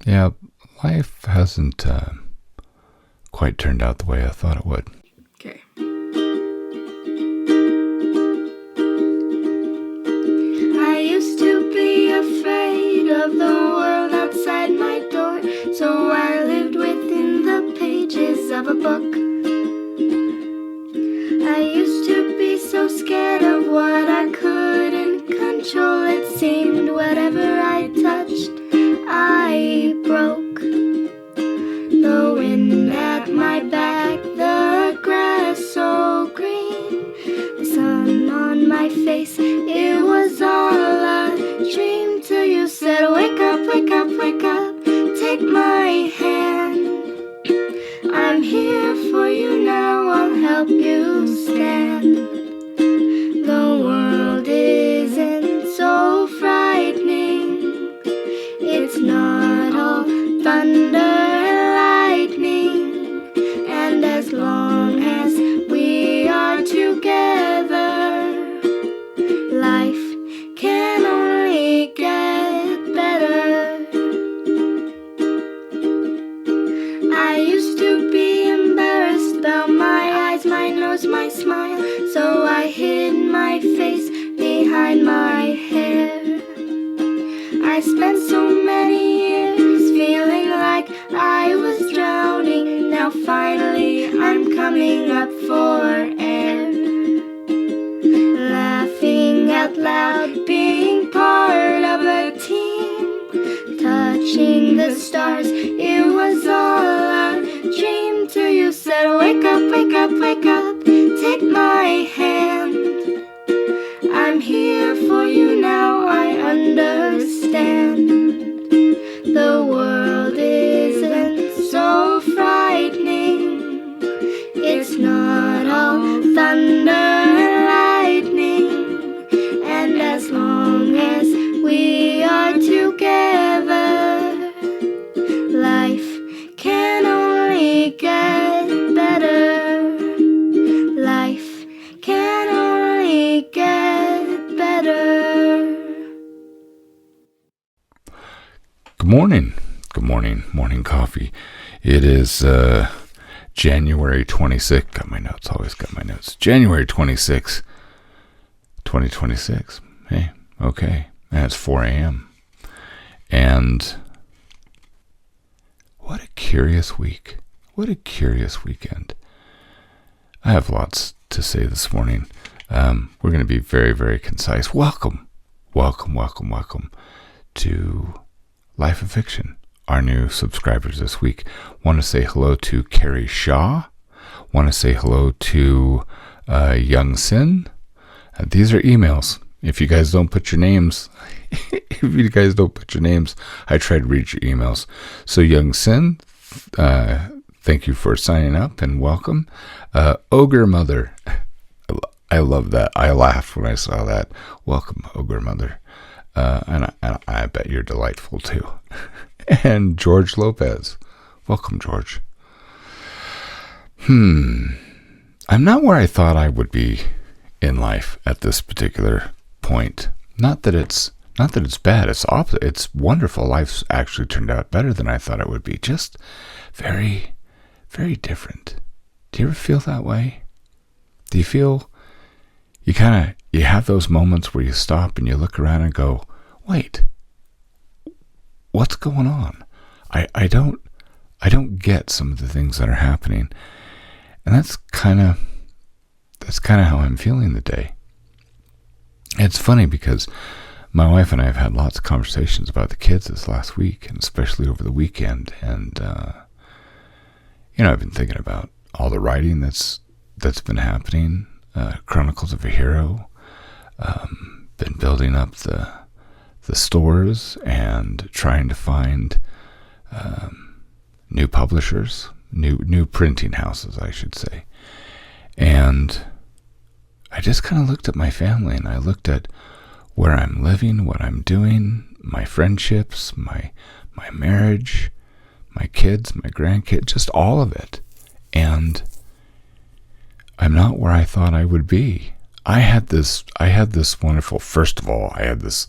Yeah, life hasn't quite turned out the way I thought it would. Okay. I used to be afraid of the world outside my door, so I lived within the pages of a book. I used to be so scared of what I couldn't control. It seemed whatever I touched, I broke. The wind at my back, the grass so green, the sun on my face, it was all a dream. Till you said, wake up, wake up, wake up, take my hand. I'm here for you now, I'll help you stand. The world isn't so frightening, it's not all thunder and lightning. And as long as we are together, life can only get better. I used to be embarrassed about my eyes, my nose, my smile, so I hid my face behind my hair. I spent so many years feeling like I was drowning. Now finally I'm coming up for air. Laughing out loud, being part of a team, touching the stars, it was all a dream. Till you said, wake up, wake up, wake up, take my hand. I'm here for you now, I understand. The world isn't so frightening, it's not all thunder and lightning. And as long as we are together, life can only get better. Life can only get better. Good morning. Good morning. Morning coffee. It is January 26th. Got my notes. Always got my notes. January 26th, 2026. Hey, okay. And it's 4 a.m. And what a curious week. What a curious weekend. I have lots to say this morning. We're going to be very, very concise. Welcome to Life of Fiction, our new subscribers this week. Want to say hello to Carrie Shaw. Want to say hello to Young Sin. These are emails. If you guys don't put your names, I try to read your emails. So Young Sin, thank you for signing up and welcome. Ogre Mother, I love that. I laughed when I saw that. Welcome, Ogre Mother. And I bet you're delightful too. And George Lopez. Welcome, George. I'm not where I thought I would be in life at this particular point. Not that it's bad. It's opposite. It's wonderful. Life's actually turned out better than I thought it would be. Just very, very different. Do you ever feel that way? Do you feel you have those moments where you stop and you look around and go, wait, what's going on? I don't get some of the things that are happening. And that's kind of how I'm feeling today. It's funny because my wife and I have had lots of conversations about the kids this last week, and especially over the weekend. And, I've been thinking about all the writing that's been happening. Chronicles of a Hero, been building up the stores and trying to find new publishers, new printing houses, I should say. And I just kind of looked at my family, and I looked at where I'm living, what I'm doing, my friendships, my marriage, my kids, my grandkids, just all of it. And I'm not where I thought I would be. I had this wonderful, first of all, I had this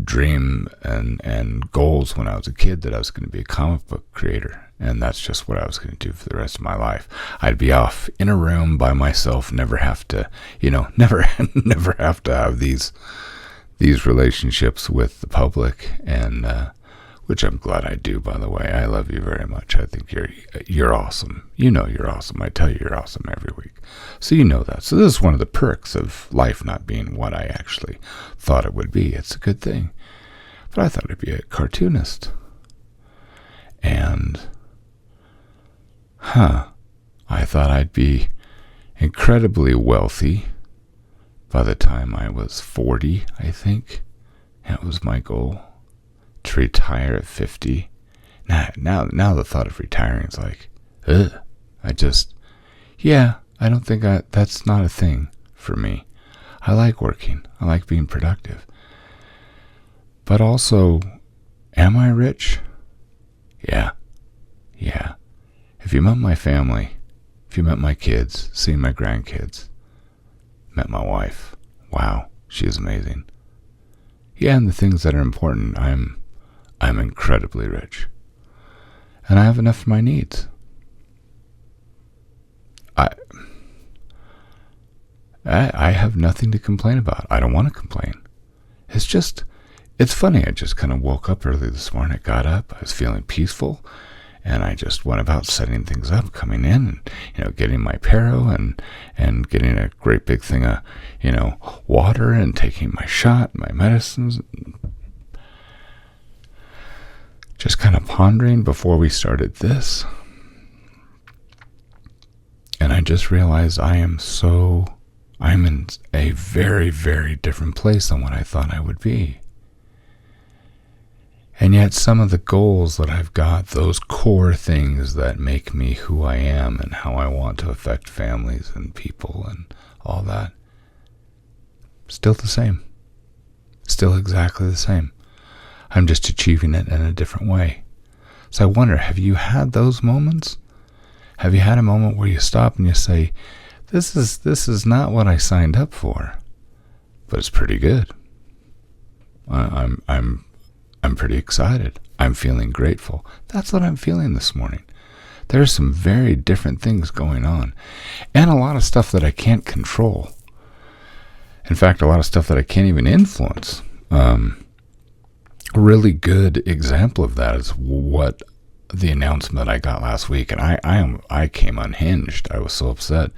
dream and goals when I was a kid that I was going to be a comic book creator, and that's just what I was going to do for the rest of my life. I'd be off in a room by myself, never have to, never have to have these relationships with the public, and which I'm glad I do, by the way. I love you very much. I think you're awesome. You're awesome. I tell you you're awesome every week. So you know that. So this is one of the perks of life not being what I actually thought it would be. It's a good thing. But I thought I'd be a cartoonist. And, I thought I'd be incredibly wealthy by the time I was 40, I think. That was my goal. To retire at 50. Now the thought of retiring is like, ugh. I don't think that's not a thing for me. I like working. I like being productive. But also, am I rich? Yeah. If you met my family, if you met my kids, seen my grandkids, met my wife, wow, she is amazing. Yeah, and the things that are important, I'm incredibly rich. And I have enough for my needs. I have nothing to complain about. I don't want to complain. It's funny. I just kind of woke up early this morning. I got up. I was feeling peaceful. And I just went about setting things up, coming in, and, getting my Pero and getting a great big thing of, water and taking my shot, my medicines. Just kind of pondering before we started this. And I just realized I'm in a very, very different place than what I thought I would be. And yet some of the goals that I've got, those core things that make me who I am and how I want to affect families and people and all that, still the same. Still exactly the same. I'm just achieving it in a different way. So I wonder, have you had those moments? Have you had a moment where you stop and you say, this is not what I signed up for, but it's pretty good. I'm pretty excited. I'm feeling grateful. That's what I'm feeling this morning. There's some very different things going on, and a lot of stuff that I can't control. In fact, a lot of stuff that I can't even influence. A really good example of that is what the announcement I got last week, and I came unhinged. I was so upset.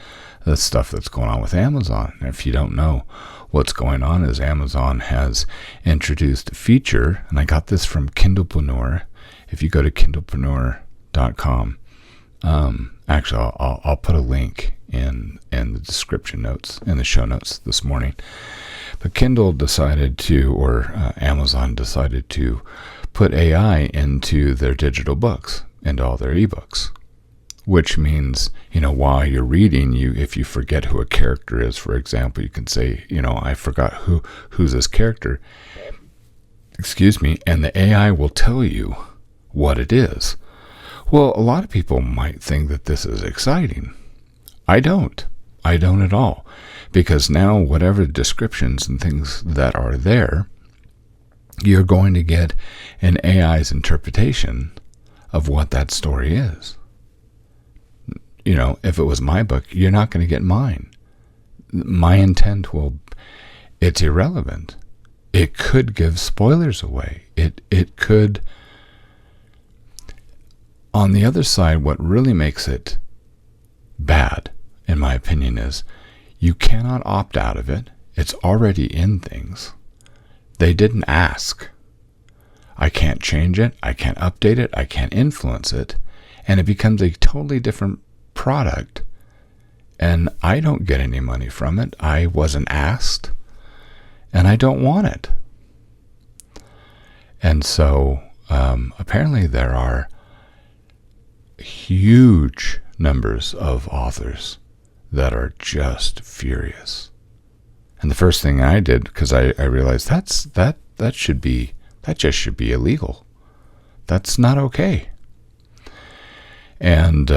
The stuff that's going on with Amazon. And if you don't know what's going on, is Amazon has introduced a feature, and I got this from Kindlepreneur. If you go to kindlepreneur.com, actually I'll put a link in the description notes, in the show notes this morning. But Kindle decided to, or Amazon decided to put AI into their digital books and all their ebooks, which means, while you're reading, if you forget who a character is, for example, you can say, I forgot who's this character, and the AI will tell you what it is. Well, a lot of people might think that this is exciting. I don't at all, because now whatever descriptions and things that are there, you're going to get an AI's interpretation of what that story is. If it was my book, you're not going to get mine. My intent it's irrelevant. It could give spoilers away. It could. On the other side, what really makes it bad, in my opinion, is you cannot opt out of it. It's already in things. They didn't ask. I can't change it. I can't update it. I can't influence it. And it becomes a totally different product. And I don't get any money from it. I wasn't asked. And I don't want it. And so apparently there are huge numbers of authors that are just furious. And the first thing I did, because I realized that just should be illegal. That's not okay. And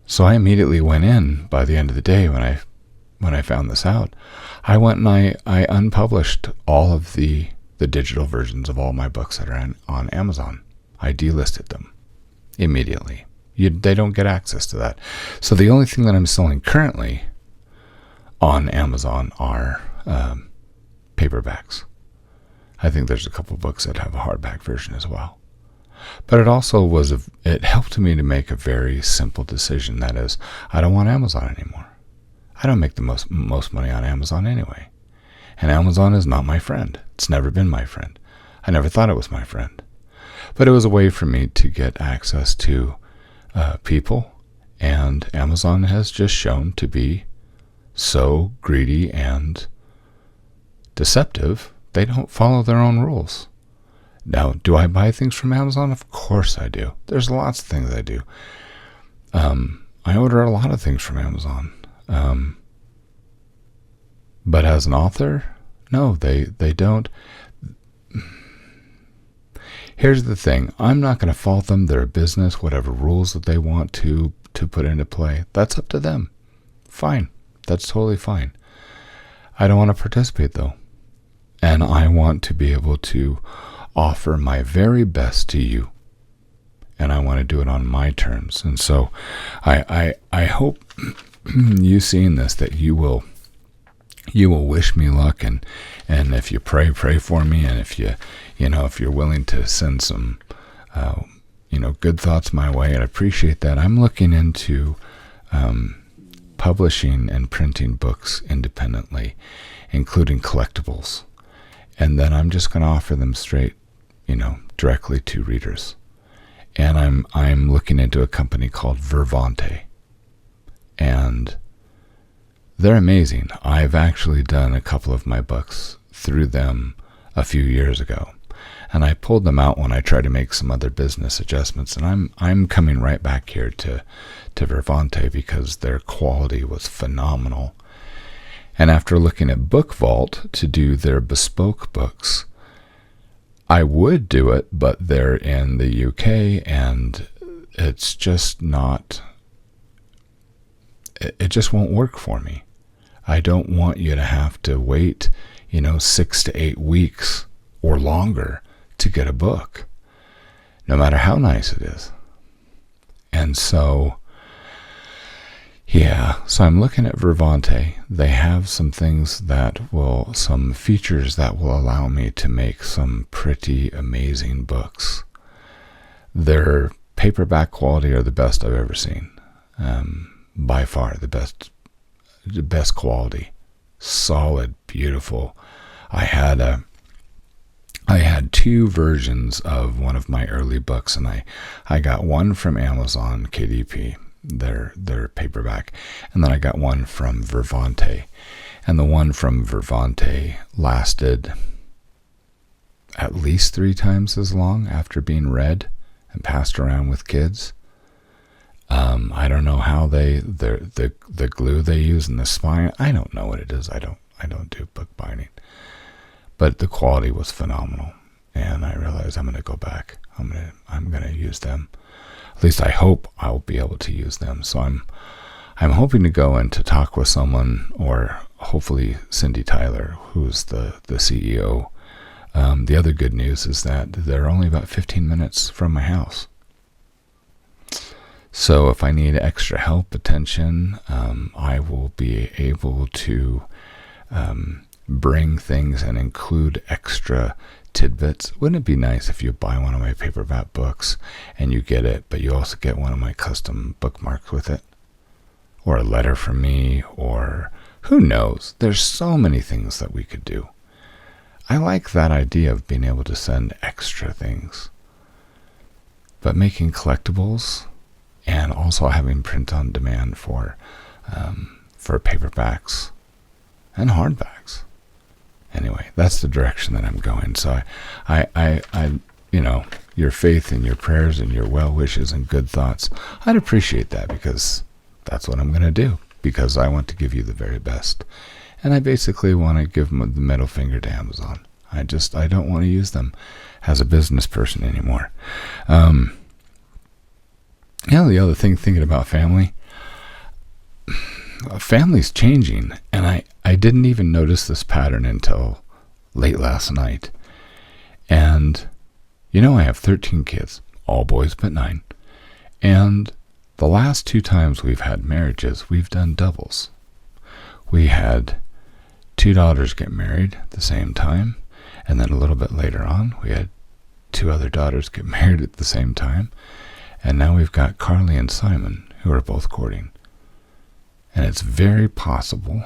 so I immediately went in. By the end of the day, when I found this out, I went and I unpublished all of the the digital versions of all my books that are on Amazon. I delisted them immediately. They don't get access to that. So the only thing that I'm selling currently on Amazon are paperbacks. I think there's a couple books that have a hardback version as well. But it also it helped me to make a very simple decision. That is, I don't want Amazon anymore. I don't make the most money on Amazon anyway. And Amazon is not my friend. It's never been my friend. I never thought it was my friend. But it was a way for me to get access to people. And Amazon has just shown to be so greedy and deceptive. They don't follow their own rules. Now, do I buy things from Amazon? Of course I do. There's lots of things I do. I order a lot of things from Amazon. But as an author, no, they don't. Here's the thing. I'm not going to fault them. They're a business. Whatever rules that they want to put into play, that's up to them. Fine. That's totally fine. I don't want to participate, though. And I want to be able to offer my very best to you. And I want to do it on my terms. And so I hope you seeing this, that you will wish me luck, and if you pray for me, and if if you're willing to send some good thoughts my way, I'd appreciate that. I'm looking into publishing and printing books independently, including collectibles, and then I'm just going to offer them straight, directly to readers. And I'm looking into a company called Vervante, and they're amazing. I've actually done a couple of my books through them a few years ago, and I pulled them out when I tried to make some other business adjustments. And I'm coming right back here to Vervante because their quality was phenomenal. And after looking at Book Vault to do their bespoke books, I would do it, but they're in the UK, and it's just not. It just won't work for me. I don't want you to have to wait, 6 to 8 weeks or longer to get a book, no matter how nice it is. And so, so I'm looking at Vervante. They have some some features that will allow me to make some pretty amazing books. Their paperback quality are the best I've ever seen. By far the best quality, solid, beautiful. I had 2 versions of one of my early books, and I got one from Amazon KDP, their paperback, and then I got one from Vervante, and the one from Vervante lasted at least 3 times as long after being read and passed around with kids. I don't know how the glue they use in the spine. I don't know what it is. I don't do book binding, but the quality was phenomenal, and I realized I'm going to go back. I'm going to use them. At least I hope I'll be able to use them. So I'm hoping to go and to talk with someone, or hopefully Cindy Tyler, who's the CEO. The other good news is that they're only about 15 minutes from my house. So if I need extra help, attention, I will be able to bring things and include extra tidbits. Wouldn't it be nice if you buy one of my paperback books and you get it, but you also get one of my custom bookmarks with it? Or a letter from me, or who knows? There's so many things that we could do. I like that idea of being able to send extra things. But making collectibles, and also having print on demand for paperbacks and hardbacks. Anyway, that's the direction that I'm going. So I your faith and your prayers and your well wishes and good thoughts, I'd appreciate that, because that's what I'm going to do, because I want to give you the very best. And I basically want to give them the middle finger to Amazon. I don't want to use them as a business person anymore. The other thing, thinking about family's changing, and I didn't even notice this pattern until late last night. And, I have 13 kids, all boys but 9. And the last 2 times we've had marriages, we've done doubles. We had 2 daughters get married at the same time, and then a little bit later on, we had 2 other daughters get married at the same time, and now we've got Carly and Simon, who are both courting. And it's very possible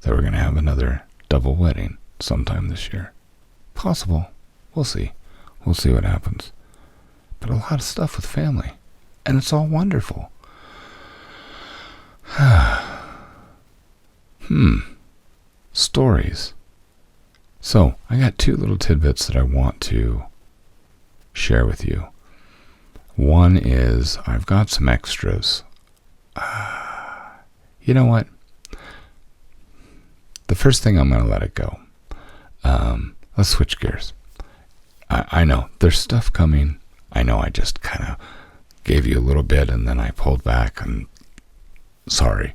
that we're going to have another double wedding sometime this year. Possible. We'll see. We'll see what happens. But a lot of stuff with family, and it's all wonderful. Stories. So, I got 2 little tidbits that I want to share with you. One is, I've got some extras. You know what? The first thing, I'm going to let it go. Let's switch gears. I know, there's stuff coming. I know I just kind of gave you a little bit and then I pulled back, and sorry.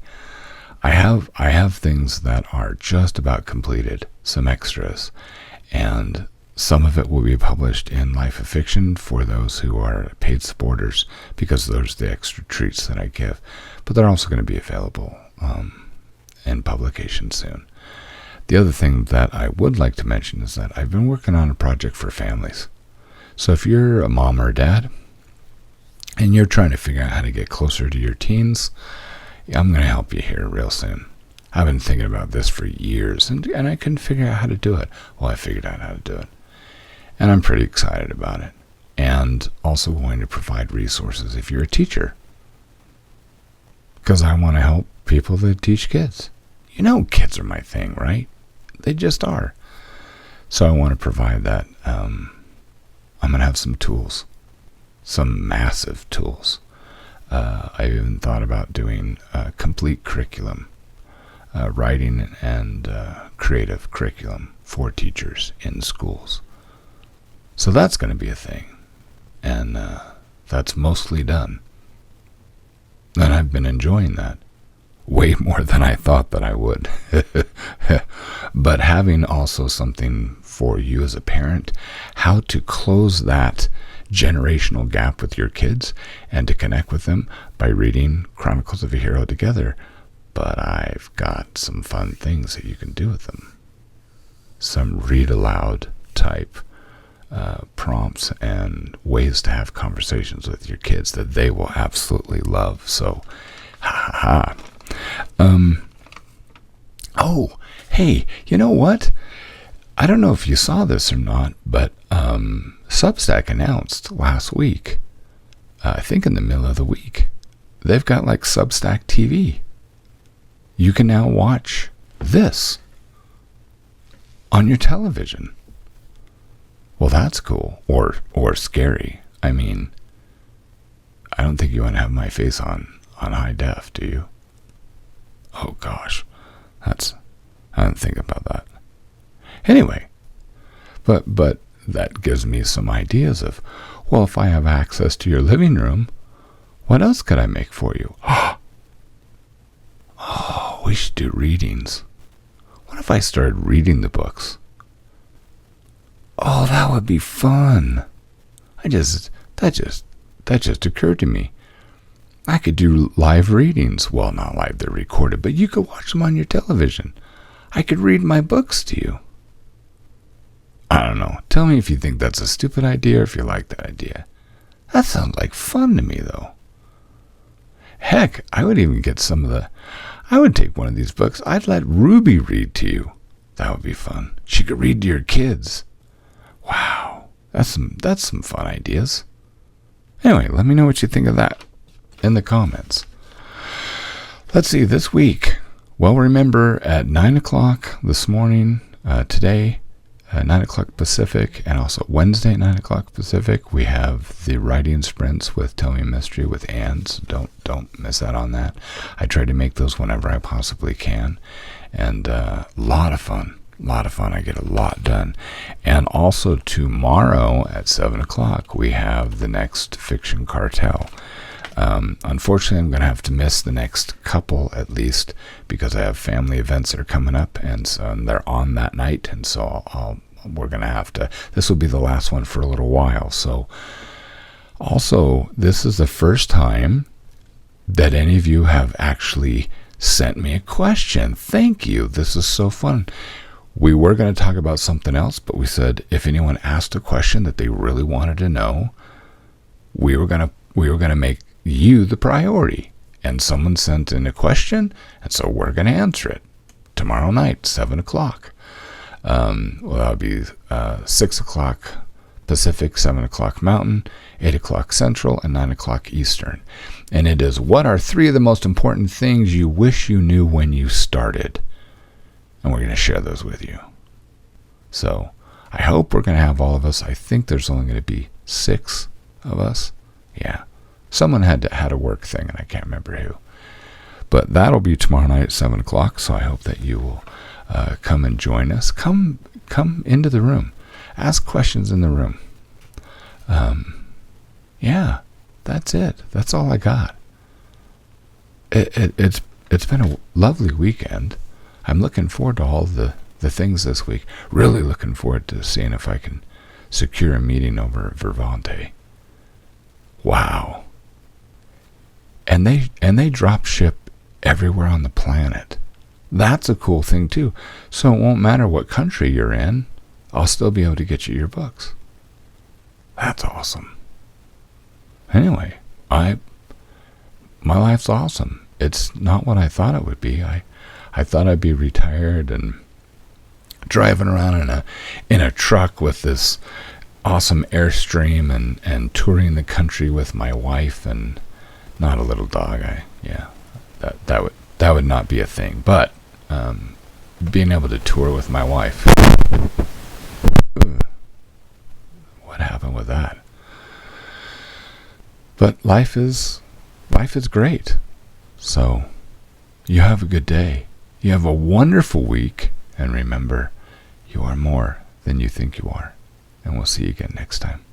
I have things that are just about completed, some extras, and some of it will be published in Life of Fiction for those who are paid supporters, because those are the extra treats that I give. But they're also going to be available in publication soon. The other thing that I would like to mention is that I've been working on a project for families. So if you're a mom or a dad, and you're trying to figure out how to get closer to your teens, I'm going to help you here real soon. I've been thinking about this for years, and I couldn't figure out how to do it. Well, I figured out how to do it. And I'm pretty excited about it. And also going to provide resources if you're a teacher. Because I want to help people that teach kids. Kids are my thing, right? They just are. So I want to provide that. I'm going to have some tools. Some massive tools. I even thought about doing a complete curriculum. Writing and creative curriculum for teachers in schools. So that's going to be a thing. And that's mostly done. And I've been enjoying that way more than I thought that I would. But having also something for you as a parent, how to close that generational gap with your kids and to connect with them by reading Chronicles of a Hero together. But I've got some fun things that you can do with them. Some read aloud type prompts and ways to have conversations with your kids that they will absolutely love. So, oh, hey, you know what? I don't know if you saw this or not, but Substack announced last week, I think in the middle of the week, they've got like Substack TV. You can now watch this on your television. Well, that's cool. Or scary. I mean, I don't think you want to have my face on high def, do you? Oh gosh. I didn't think about that. Anyway, but that gives me some ideas of, well, if I have access to your living room, what else could I make for you? Oh, we should do readings. What if I started reading the books? Oh, that would be fun. That just occurred to me. I could do live readings. Well, not live, they're recorded, but you could watch them on your television. I could read my books to you. I don't know. Tell me if you think that's a stupid idea or if you like that idea. That sounds like fun to me, though. Heck, I would even get I would take one of these books. I'd let Ruby read to you. That would be fun. She could read to your kids. Wow. That's some fun ideas. Anyway, let me know what you think of that in the comments. Let's see, this week. Well, remember at 9 o'clock this morning, today, 9 o'clock Pacific, and also Wednesday at 9 o'clock Pacific, we have the writing sprints with Tell Me a Mystery with Anne, so don't miss out on that. I try to make those whenever I possibly can, and a lot of fun. I get a lot done. And also tomorrow at 7 o'clock, we have the next Fiction Cartel. Unfortunately, I'm going to have to miss the next couple at least because I have family events that are coming up, and they're on that night, and so we're going to have to, this will be the last one for a little while. So also, this is the first time that any of you have actually sent me a question. Thank you. This is so fun. We were going to talk about something else, but we said if anyone asked a question that they really wanted to know, we were going to make you the priority. And someone sent in a question, and so we're going to answer it tomorrow night, 7 o'clock. Well, that'll be 6 o'clock Pacific, 7 o'clock Mountain, 8 o'clock Central, and 9 o'clock Eastern. And it is, what are 3 of the most important things you wish you knew when you started? And we're going to share those with you. So I hope we're going to have all of us. I think there's only going to be 6 of us. Yeah. Someone had a work thing, and I can't remember who. But that'll be tomorrow night at 7 o'clock, so I hope that you will come and join us. Come into the room. Ask questions in the room. Yeah, that's it. That's all I got. It's been a lovely weekend. I'm looking forward to all the things this week. Really looking forward to seeing if I can secure a meeting over at Vervante. Wow. And they drop ship everywhere on the planet. That's a cool thing too. So it won't matter what country you're in, I'll still be able to get you your books. That's awesome. Anyway, my life's awesome. It's not what I thought it would be. I thought I'd be retired and driving around in a truck with this awesome Airstream and touring the country with my wife and not a little dog. That would not be a thing. But being able to tour with my wife. What happened with that? But life is great. So you have a good day. You have a wonderful week. And remember, you are more than you think you are. And we'll see you again next time.